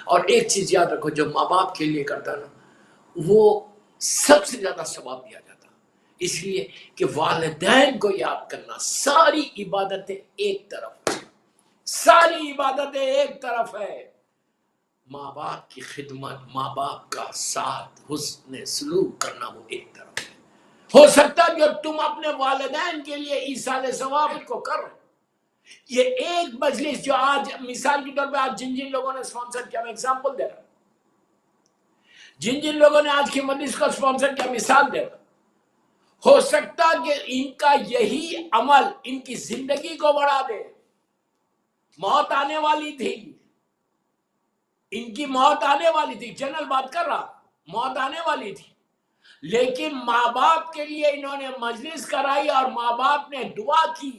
اور ایک چیز یاد رکھو، جو ماں باپ کے لیے کرتا نا وہ سب سے زیادہ ثواب دیا جاتا، اس لیے کہ والدین کو یاد کرنا. ساری عبادتیں ایک طرف ہے، ساری عبادتیں ایک طرف ہے، ماں باپ کی خدمت، ماں باپ کا ساتھ، حسن سلوک کرنا وہ ایک طرف ہے. ہو سکتا ہے جو تم اپنے والدین کے لیے ایصال ثواب کو کر رہے، یہ ایک مجلس جو آج مثال کے طور پہ آج جن لوگوں نے اسپانسر کیا، میں ایگزامپل دے رہا ہوں، جن لوگوں نے آج کی مجلس کو اسپانسر کیا، مثال دے رہا ہوں، ہو سکتا کہ ان کا یہی عمل ان کی زندگی کو بڑھا دے. موت آنے والی تھی، ان کی موت آنے والی تھی، جنرل بات کر رہا، موت آنے والی تھی، لیکن ماں باپ کے لیے انہوں نے مجلس کرائی اور ماں باپ نے دعا کی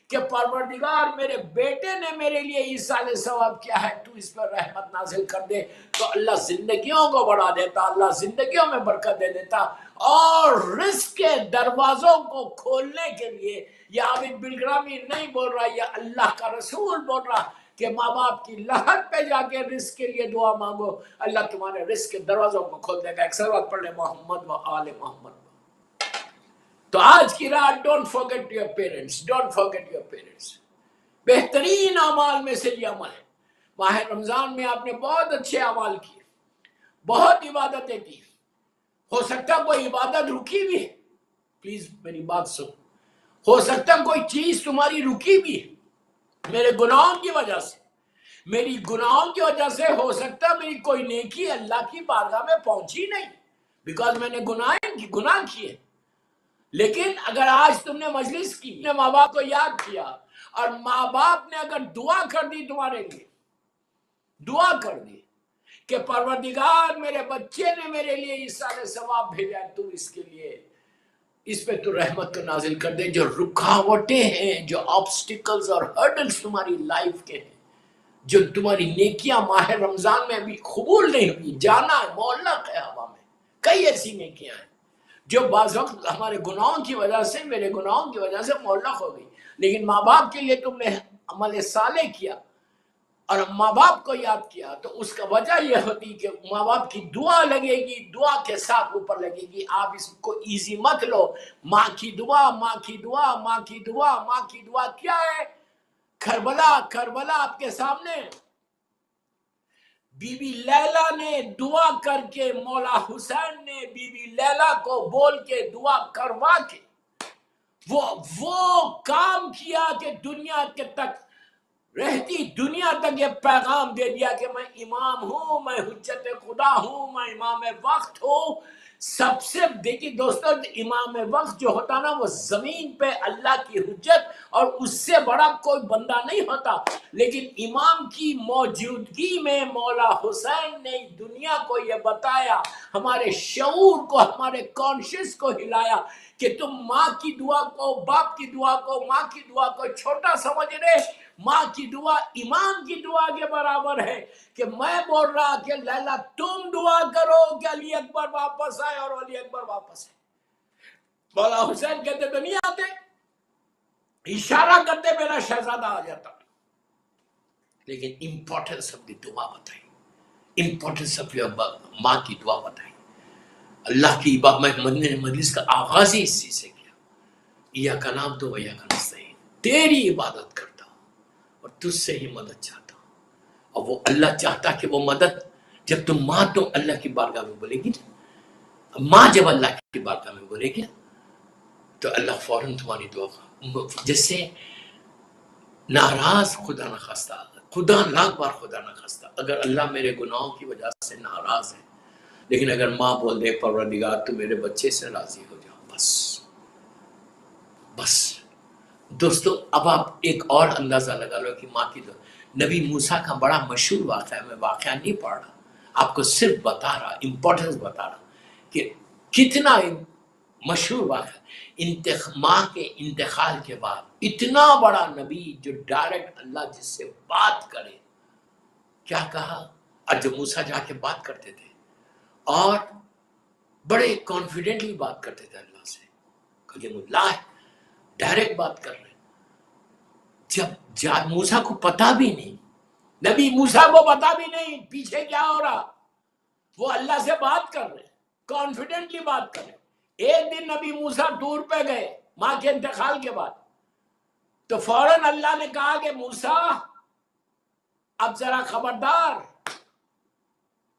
کہ پروردگار میرے بیٹے نے میرے لیے ایصال ثواب کیا ہے، تو اس پر رحمت نازل کر دے. تو اللہ زندگیوں کو بڑھا دیتا، اللہ زندگیوں میں برکت دے دیتا. اور رزق کے دروازوں کو کھولنے کے لیے یہ عابد بالگرامی نہیں بول رہا، یہ اللہ کا رسول بول رہا کہ ماں باپ کی لحد پہ جا کے رزق کے لیے دعا مانگو، اللہ تمہارے رزق کے دروازوں کو کھول دے گا. ایک صلوات پڑھ لے محمد و آل محمد. تو آج کی رات don't forget your parents, don't forget your parents. بہترین اعمال میں سے یہ عمل ہے. ماہ رمضان میں آپ نے بہت اچھے اعمال کیے، بہت عبادتیں کی، ہو سکتا کوئی عبادت رکی بھی ہے، پلیز میری بات سن، ہو سکتا کوئی چیز تمہاری رکی بھی ہے میرے گناہوں کی وجہ سے، میری گناہوں کی وجہ سے ہو سکتا میری کوئی نیکی اللہ کی بارگاہ میں پہنچی نہیں، بیکاز میں نے گناہ کیے. لیکن اگر آج تم نے مجلس کی، نے ماں باپ کو یاد کیا، اور ماں باپ نے اگر دعا کر دی تمہارے لیے، دعا کر دی کہ پروردگار میرے بچے نے میرے لیے ایصال ثواب بھیجا ہے، تو اس کے لیے اس پہ تو رحمت کو نازل کر دے. جو رکاوٹیں ہیں، جو آبسٹیکلز اور ہرڈلز تمہاری لائف کے ہیں، جو تمہاری نیکیاں ماہ رمضان میں ابھی قبول نہیں ہوئی، جانا ہے، معلق ہے ہوا میں، کئی ایسی نیکیاں ہیں جو بعض وقت ہمارے گناہوں کی وجہ سے، میرے گناہوں کی وجہ سے معلق ہو گئی. لیکن ماں باپ کے لیے تم نے عمل صالح کیا اور ماں باپ کو یاد کیا، تو اس کا وجہ یہ ہوتی کہ ماں باپ کی دعا لگے گی، دعا کے ساتھ اوپر لگے گی. آپ اس کو ایزی مت لو. ماں کی دعا، ماں کی دعا، ماں کی دعا، ماں کی دعا کیا ہے؟ کربلا آپ کے سامنے، بی بی لیلا نے دعا کر کے، مولا حسین نے بی بی لیلا کو بول کے دعا کروا کے وہ کام کیا کہ دنیا کے تک، رہتی دنیا تک یہ پیغام دے دیا کہ میں امام ہوں، میں حجت خدا ہوں، میں امام وقت ہوں. سب سے دیکھیے دوستو، امام وقت جو ہوتا نا وہ زمین پہ اللہ کی حجت، اور اس سے بڑا کوئی بندہ نہیں ہوتا. لیکن امام کی موجودگی میں مولا حسین نے دنیا کو یہ بتایا، ہمارے شعور کو، ہمارے کانشیس کو ہلایا کہ تم ماں کی دعا کو، باپ کی دعا کو، ماں کی دعا کو چھوٹا سمجھ رہے. ماں کی دعا امام کی دعا کے برابر ہے. کہ میں بول رہا کہ لیلا تم دعا کرو کہ علی اکبر واپس آئے، اور علی اکبر واپس آئے. مولا حسین کہتے تو نہیں آتے، اشارہ کرتے میرا شہزادہ آ جاتا. لیکن امپورٹنس آف دی دعا بتائی، امپورٹنس آف یور ماں کی دعا بتائی. اللہ کی مجلس کا آغاز ہی اس چیز سے کیا، ایاک نعبد و ایاک نستعین، تیری عبادت کرتا ہوں اور تجھ سے ہی مدد چاہتا ہوں. اور وہ اللہ چاہتا کہ وہ مدد جب تم ماں تو اللہ کی بارگاہ میں بولے گی نا، ماں جب اللہ کی بارگاہ میں بولے گی نا تو اللہ فوراً تمہاری دعا، جس سے ناراض، خدا نہ خواستہ، خدا لاکھ بار خدا نہ خواستہ اگر اللہ میرے گناہوں کی وجہ سے ناراض ہے، لیکن اگر ماں بول دے پروردگار تو میرے بچے سے راضی ہو جاؤ، بس. دوستو اب آپ ایک اور اندازہ لگا لو کہ ماں کی دعا. نبی موسیٰ کا بڑا مشہور واقعہ ہے، میں واقعہ نہیں پڑھ رہا، آپ کو صرف بتا رہا، امپورٹنس بتا رہا کہ کتنا مشہور واقعہ. ماں کے انتقال کے بعد اتنا بڑا نبی جو ڈائریکٹ اللہ جس سے بات کرے، کیا کہا؟ اور جب موسیٰ جا کے بات کرتے تھے اور بڑے کانفیڈنٹلی بات کرتے تھے اللہ سے، کلیم اللہ ہے، ڈائریکٹ بات کر رہے. جب موسیٰ کو پتا بھی نہیں، نبی موسیٰ کو پتا بھی نہیں پیچھے کیا ہو رہا، وہ اللہ سے بات کر رہے، کانفیڈنٹلی بات کر رہے۔ ایک دن نبی موسیٰ دور پہ گئے ماں کے انتقال کے بعد، تو فوراً اللہ نے کہا کہ موسیٰ اب ذرا خبردار،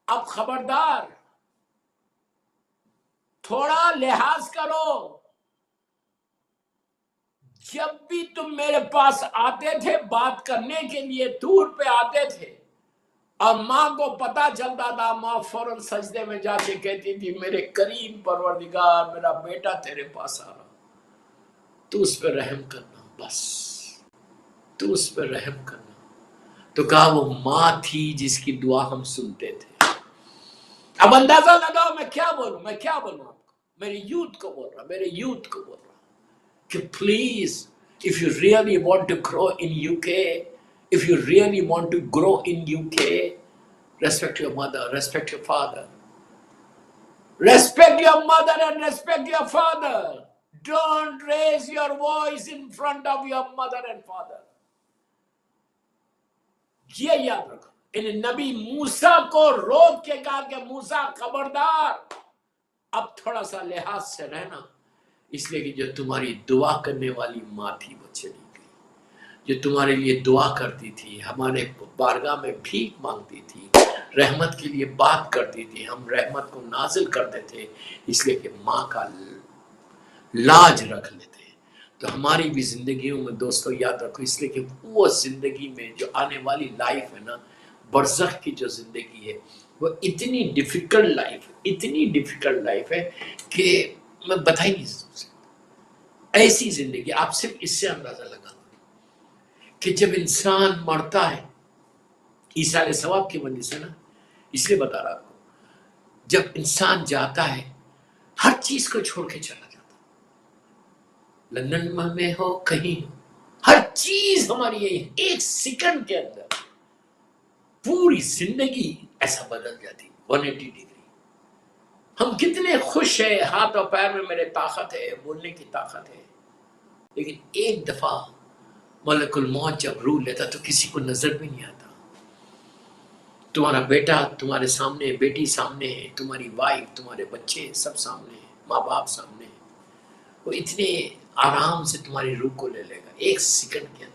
اب خبردار، تھوڑا لحاظ کرو، جب بھی تم میرے پاس آتے تھے بات کرنے کے لیے، دور پہ آتے تھے، اور ماں کو پتا چلتا تھا، ماں فوراً سجدے میں جا کے کہتی تھی میرے کریم پروردگار، میرا بیٹا تیرے پاس آ رہا، تو اس پہ رحم کرنا، بس تو اس پہ رحم کرنا۔ تو کہا وہ ماں تھی جس کی دعا ہم سنتے تھے۔ اب اندازہ لگاؤ میں کیا بولوں، میں کیا بولوں آپ کو، میرے یوتھ کو بول رہا، میرے یوتھ کو بول رہا کہ please if you really want to grow in UK, if you really want to grow in UK, respect your mother, respect your father, respect your mother and respect your father. Don't raise your voice in front of your mother and father. یہ یاد رکھو، ان نبی موسیٰ کو روک کے کہا کہ موسیٰ خبردار، اب تھوڑا سا لحاظ سے رہنا، اس لیے کہ جو تمہاری دعا کرنے والی ماں تھی وہ چلی گئی، جو تمہارے لیے دعا کرتی تھی، ہمارے بارگاہ میں بھیک مانگتی تھی، رحمت کے لیے بات کرتی تھی، ہم رحمت کو نازل کرتے تھے، اس لیے کہ ماں کا لاج رکھ لیتے۔ تو ہماری بھی زندگیوں میں دوستو یاد رکھو، اس لیے کہ وہ زندگی میں جو آنے والی لائف ہے نا، برزخ کی جو زندگی ہے، وہ اتنی ڈیفیکلٹ لائف، اتنی ڈیفیکلٹ لائف ہے کہ میں بتا ہی نہیں سکتا۔ ایسی زندگی آپ صرف اس سے اندازہ لگا کہ جب انسان مرتا ہے، ایصال ثواب کی وجہ سے نا، اس لیے بتا رہا آپ کو، جب انسان جاتا ہے ہر چیز کو چھوڑ کے چلا جاتا، لندن میں ہو کہیں ہو، ہر چیز ہماری یہی ہے، ایک سیکنڈ کے اندر پوری زندگی ایسا بدل جاتی، 180 ڈگری۔ ہم کتنے خوش ہیں، ہاتھ اور پیر میں میرے طاقت ہے، بولنے کی طاقت ہے، لیکن ایک دفعہ ملک الموت جب روح لیتا تو کسی کو نظر بھی نہیں آتا۔ تمہارا بیٹا تمہارے سامنے، بیٹی سامنے ہے، تمہاری وائف، تمہارے بچے سب سامنے ہیں، ماں باپ سامنے ہیں، وہ اتنے آرام سے تمہاری روح کو لے لے گا ایک سیکنڈ کے اندر۔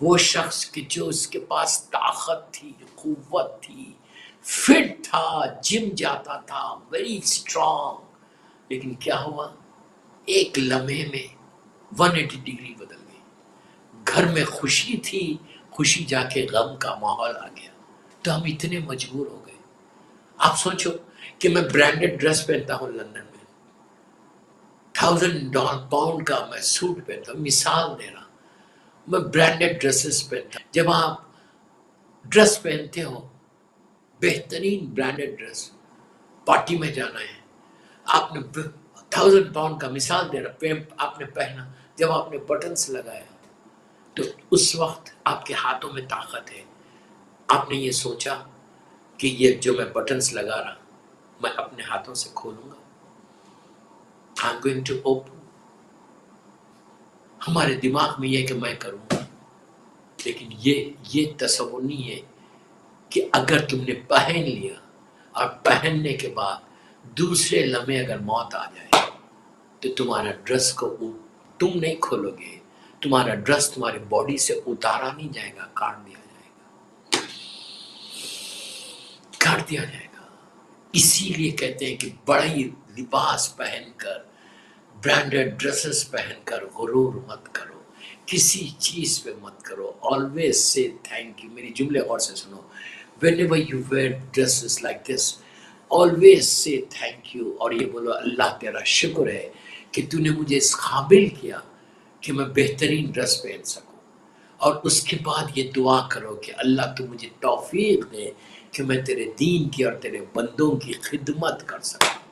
وہ شخص کہ جو اس کے پاس طاقت تھی، قوت تھی، فٹ تھا، جم جاتا تھا، ویری اسٹرانگ، لیکن کیا ہوا، ایک لمحے میں 180 ڈگری بدل گئی۔ گھر میں خوشی تھی، خوشی جا کے غم کا ماحول آ گیا، تو ہم اتنے مجبور ہو گئے۔ آپ سوچو کہ میں برانڈڈ ڈریس پہنتا ہوں لندن میں، £1000 کا میں سوٹ پہنتا ہوں، مثال دے رہا، میں برانڈڈ ڈریسز پہنتا ہوں۔ جب آپ ڈریس پہنتے ہو، بہترین برانڈڈ ڈریس، پارٹی میں جانا ہے، آپ نے £1000 کا مثال دے رہا آپ نے پہنا، جب آپ نے بٹنز لگایا تو اس وقت آپ کے ہاتھوں میں طاقت ہے، آپ نے یہ سوچا کہ یہ جو میں بٹنز لگا رہا میں اپنے ہاتھوں سے کھولوں گا، I'm going to open۔ ہمارے دماغ میں یہ کہ میں کروں گا، لیکن یہ تصور نہیں ہے کہ اگر تم نے پہن لیا اور پہننے کے بعد دوسرے لمحے اگر موت آ جائے تو تمہارا ڈریس کو تم نہیں کھولو گے، تمہارا ڈریس تمہاری باڈی سے اتارا نہیں جائے گا، کاٹ دیا جائے گا، کاٹ دیا جائے گا۔ اسی لیے کہتے ہیں کہ بڑی لباس پہن کر، برانڈڈ ڈریسز پہن کر غرور مت کرو، کسی چیز پہ مت کرو، always say thank you۔ میری جملے غور سے سنو، whenever you wear dresses like this, always say thank you، اور یہ بولو اللہ تیرا شکر ہے کہ تو نے مجھے اس قابل کیا کہ میں بہترین ڈریس پہن سکوں، اور اس کے بعد یہ دعا کرو کہ اللہ تو مجھے توفیق دے کہ میں تیرے دین کی اور تیرے بندوں کی خدمت کر سکوں۔